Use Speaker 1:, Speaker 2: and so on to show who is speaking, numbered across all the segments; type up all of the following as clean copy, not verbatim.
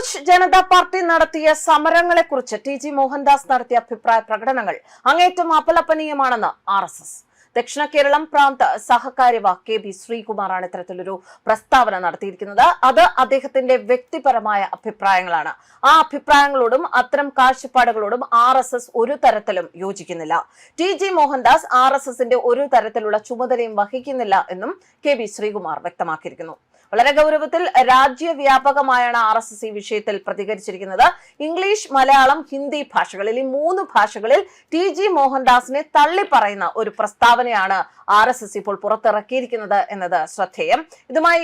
Speaker 1: Coach Janata party നടത്തിയ സമരങ്ങളെക്കുറിച്ച് TG. Mohandas നടത്തിയ അഭിപ്രായ പ്രകടനങ്ങൾ അങ്ങേയറ്റം അപലപനീയമാണെന്ന് RSS. ദക്ഷിണ കേരളം പ്രാന്ത സഹകാര്യവാ കെ.ബി. ശ്രീകുമാറാണ് ഇത്തരത്തിലൊരു പ്രസ്താവന നടത്തിയിരിക്കുന്നത്. അത് അദ്ദേഹത്തിന്റെ വ്യക്തിപരമായ അഭിപ്രായങ്ങളാണ്. ആ അഭിപ്രായങ്ങളോടും അത്തരം കാഴ്ചപ്പാടുകളോടും RSS ഒരു തരത്തിലും യോജിക്കുന്നില്ല. ടി.ജി. മോഹൻദാസ് RSSന്റെ ഒരു തരത്തിലുള്ള ചുമതലയും വഹിക്കുന്നില്ല എന്നും കെ.ബി. ശ്രീകുമാർ വ്യക്തമാക്കിയിരിക്കുന്നു. വളരെ ഗൗരവത്തിൽ രാജ്യവ്യാപകമായാണ് RSS ഈ വിഷയത്തിൽ പ്രതികരിച്ചിരിക്കുന്നത്. ഇംഗ്ലീഷ്, മലയാളം, ഹിന്ദി ഭാഷകളിൽ ഈ 3 ഭാഷകളിൽ ടി.ജി. മോഹൻദാസിനെ തള്ളിപ്പറയുന്ന ഒരു പ്രസ്താവനയാണ് RSS ഇപ്പോൾ പുറത്തിറക്കിയിരിക്കുന്നത് എന്നത് ശ്രദ്ധേയം. ഇതുമായി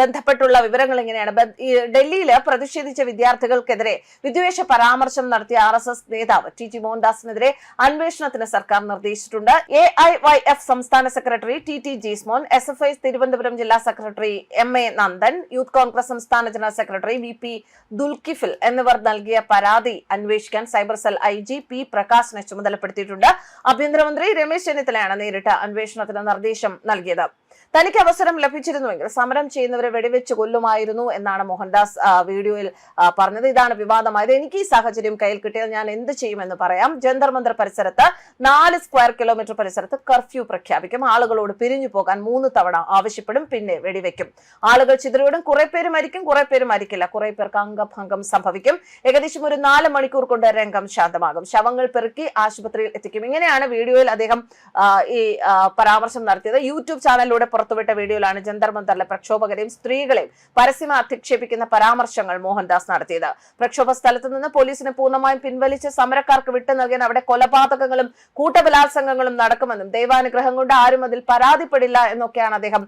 Speaker 1: ബന്ധപ്പെട്ടുള്ള വിവരങ്ങൾ ഇങ്ങനെയാണ്. ഡൽഹിയിൽ പ്രതിഷേധിച്ച വിദ്യാർത്ഥികൾക്കെതിരെ വിദ്വേഷ പരാമർശം നടത്തിയ RSS നേതാവ് ടി.ജി. മോഹൻദാസിനെതിരെ അന്വേഷണത്തിന് സർക്കാർ നിർദ്ദേശിച്ചിട്ടുണ്ട്. AIYF സംസ്ഥാന secretary T Jismon, SFI Thiruvananthapuram ജില്ലാ secretary MA Nandan, youth Congress സംസ്ഥാന ജനറൽ സെക്രട്ടറി VP ദുൽകിഫിൽ എന്നിവർ നൽകിയ പരാതി അന്വേഷിക്കാൻ സൈബർ സെൽ IG P പ്രകാശിനെ ചുമതലപ്പെടുത്തിയിട്ടുണ്ട്. ആഭ്യന്തരമന്ത്രി രമേശ് ചെന്നിത്തലയാണ് നേരിട്ട് അന്വേഷണത്തിന് നിർദ്ദേശം നൽകിയത്. തനിക്ക് അവസരം ലഭിച്ചിരുന്നുവെങ്കിൽ സമരം ചെയ്യുന്നവരെ വെടിവെച്ച് കൊല്ലുമായിരുന്നു എന്നാണ് മോഹൻദാസ് വീഡിയോയിൽ പറഞ്ഞത്. ഇതാണ് വിവാദമായത്. എനിക്ക് ഈ സാഹചര്യം കയ്യിൽ കിട്ടിയാൽ ഞാൻ എന്ത് ചെയ്യുമെന്ന് പറയാം. ജന്തർ മന്ദർ പരിസരത്ത് 4 സ്ക്വയർ കിലോമീറ്റർ പരിസരത്ത് കർഫ്യൂ പ്രഖ്യാപിക്കും. ആളുകളോട് പിരിഞ്ഞു പോകാൻ 3 തവണ ആവശ്യപ്പെടും, പിന്നെ വെടിവെക്കും. ആളുകൾ ചിതറിയോടും. കുറെ പേര് മരിക്കും, കുറെ പേര് മരിക്കില്ല. കുറെ പേർക്ക് അംഗഭംഗം സംഭവിക്കും. ഏകദേശം ഒരു 4 മണിക്കൂർ കൊണ്ട് രംഗം ശാന്തമാകും. ശവങ്ങൾ പെറുക്കി ആശുപത്രിയിൽ എത്തിക്കും. ഇങ്ങനെയാണ് വീഡിയോയിൽ അദ്ദേഹം ഈ പരാമർശം നടത്തിയത്. യൂട്യൂബ് ചാനലിലൂടെ പുറത്തുവിട്ട വീഡിയോയിലാണ് ജന്തർ മന്ദറിലെ പ്രക്ഷോഭകരെയും സ്ത്രീകളെയും പരസ്യമായി അധിക്ഷേപിക്കുന്ന പരാമർശങ്ങൾ മോഹൻദാസ് നടത്തിയത്. പ്രക്ഷോഭ സ്ഥലത്ത് നിന്ന് പോലീസിനെ പൂർണ്ണമായും പിൻവലിച്ച് സമരക്കാർക്ക് വിട്ടു നൽകാൻ അവിടെ കൊലപാതകങ്ങളും കൂട്ടബലാത്സംഗങ്ങളും നടക്കുമെന്നും ദൈവാനുഗ്രഹം കൊണ്ട് ആരും അതിൽ പരാതിപ്പെടില്ല എന്നൊക്കെയാണ് അദ്ദേഹം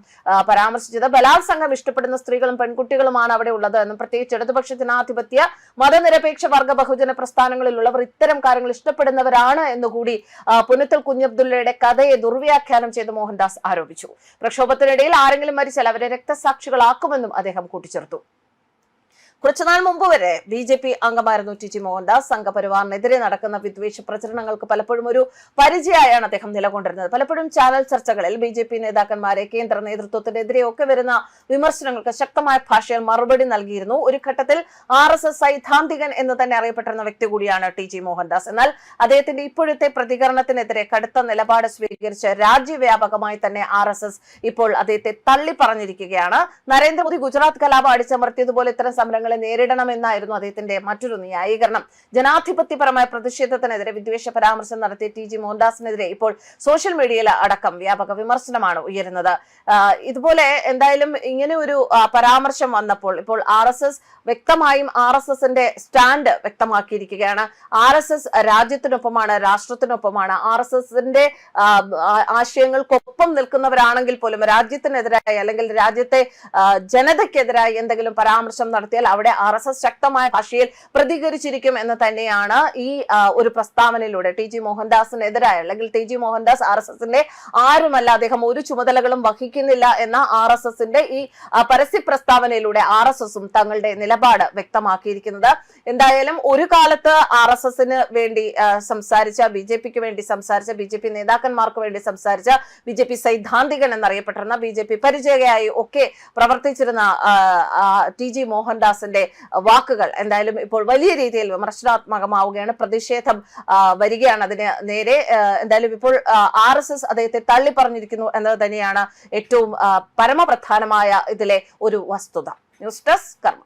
Speaker 1: പരാമർശിച്ചത്. ബലാത്സംഗം ഇഷ്ടപ്പെടുന്ന സ്ത്രീകളും പെൺകുട്ടികളുമാണ് അവിടെ ഉള്ളത് എന്നും പ്രത്യേകിച്ച് ഇടതുപക്ഷ ജനാധിപത്യ മതനിരപേക്ഷ വർഗ ബഹുജന പ്രസ്ഥാനങ്ങളിലുള്ളവർ ഇത്തരം കാര്യങ്ങൾ ഇഷ്ടപ്പെടുന്നവരാണ് എന്നുകൂടി പുനത്തിൽ കുഞ്ഞബ്ദുള്ളയുടെ കഥയെ ദുർവ്യാഖ്യാനം ചെയ്ത് മോഹൻദാസ് ആരോപിച്ചു. പ്രക്ഷോഭത്തിനിടയിൽ ആരെങ്കിലും മരിച്ചാൽ അവരെ രക്തസാക്ഷികളാക്കുമെന്നും അദ്ദേഹം കൂട്ടിച്ചേർത്തു. കുറച്ചുനാൾ മുമ്പ് വരെ BJP അംഗമായിരുന്നു ടി.ജി. മോഹൻദാസ്. സംഘപരിവാറിനെതിരെ നടക്കുന്ന വിദ്വേഷ പ്രചരണങ്ങൾക്ക് പലപ്പോഴും ഒരു പരിചയമായാണ് അദ്ദേഹം നിലകൊണ്ടിരുന്നത്. പലപ്പോഴും ചാനൽ ചർച്ചകളിൽ BJP നേതാക്കന്മാരെ, കേന്ദ്ര നേതൃത്വത്തിനെതിരെ ഒക്കെ വരുന്ന വിമർശനങ്ങൾക്ക് ശക്തമായ ഭാഷയിൽ മറുപടി നൽകിയിരുന്നു. ഒരു ഘട്ടത്തിൽ RSS സൈദ്ധാന്തികൻ എന്ന് തന്നെ അറിയപ്പെട്ടിരുന്ന വ്യക്തി കൂടിയാണ് ടി.ജി. മോഹൻദാസ്. എന്നാൽ അദ്ദേഹത്തിന്റെ ഇപ്പോഴത്തെ പ്രതികരണത്തിനെതിരെ കടുത്ത നിലപാട് സ്വീകരിച്ച് രാജ്യവ്യാപകമായി തന്നെ RSS ഇപ്പോൾ അദ്ദേഹത്തെ തള്ളി പറഞ്ഞിരിക്കുകയാണ്. നരേന്ദ്രമോദി ഗുജറാത്ത് കലാപം അടിച്ചമർത്തിയതുപോലെ ഇത്തരം സമരങ്ങൾ നേരിടണമെന്നായിരുന്നു അദ്ദേഹത്തിന്റെ മറ്റൊരു ന്യായീകരണം. ജനാധിപത്യപരമായ പ്രതിഷേധത്തിനെതിരെ വിദ്വേഷ പരാമർശം നടത്തിയ ടി.ജി. മോഹൻദാസിനെതിരെ ഇപ്പോൾ സോഷ്യൽ മീഡിയയിൽ അടക്കം വ്യാപക വിമർശനമാണ് ഉയരുന്നത്. ഇതുപോലെ എന്തായാലും ഇങ്ങനെ ഒരു പരാമർശം വന്നപ്പോൾ ഇപ്പോൾ RSS വ്യക്തമായും RSSന്റെ സ്റ്റാൻഡ് വ്യക്തമാക്കിയിരിക്കുകയാണ്. RSS രാജ്യത്തിനൊപ്പമാണ്, രാഷ്ട്രത്തിനൊപ്പമാണ്. RSSന്റെ ആശയങ്ങൾക്കൊപ്പം നിൽക്കുന്നവരാണെങ്കിൽ പോലും രാജ്യത്തിനെതിരായി അല്ലെങ്കിൽ രാജ്യത്തെ ജനതയ്ക്കെതിരായി എന്തെങ്കിലും പരാമർശം നടത്തിയാൽ അവിടെ RSS ശക്തമായ ഭാഷയിൽ പ്രതികരിച്ചിരിക്കും എന്ന് തന്നെയാണ് ഈ ഒരു പ്രസ്താവനയിലൂടെ ടി.ജി. മോഹൻദാസിനെതിരായ അല്ലെങ്കിൽ ടി.ജി. മോഹൻദാസ് RSSന്റെ ആരുമല്ല, അദ്ദേഹം ഒരു ചുമതലകളും വഹിക്കുന്നില്ല എന്ന RSSന്റെ ഈ പരസ്യ പ്രസ്താവനയിലൂടെ RSSും തങ്ങളുടെ നിലപാട് വ്യക്തമാക്കിയിരിക്കുന്നത്. എന്തായാലും ഒരു കാലത്ത് RSSന് വേണ്ടി സംസാരിച്ച, BJPക്ക് വേണ്ടി സംസാരിച്ച, BJP നേതാക്കന്മാർക്ക് വേണ്ടി സംസാരിച്ച, BJP സൈദ്ധാന്തികൻ എന്നറിയപ്പെട്ടിരുന്ന, BJP പരിചയമായി ഒക്കെ പ്രവർത്തിച്ചിരുന്ന ടി.ജി. മോഹൻദാസിന്റെ വാക്കുകൾ എന്തായാലും ഇപ്പോൾ വലിയ രീതിയിൽ വിമർശനാത്മകമാവുകയാണ്. പ്രതിഷേധം വരികയാണ് അതിന് നേരെ. എന്തായാലും ഇപ്പോൾ RSS അദ്ദേഹത്തെ തള്ളി പറഞ്ഞിരിക്കുന്നു എന്നത് തന്നെയാണ് ഏറ്റവും പരമപ്രധാനമായ ഇതിലെ ഒരു വസ്തുത. ന്യൂസ് ഡെസ്ക് കർമ്മ.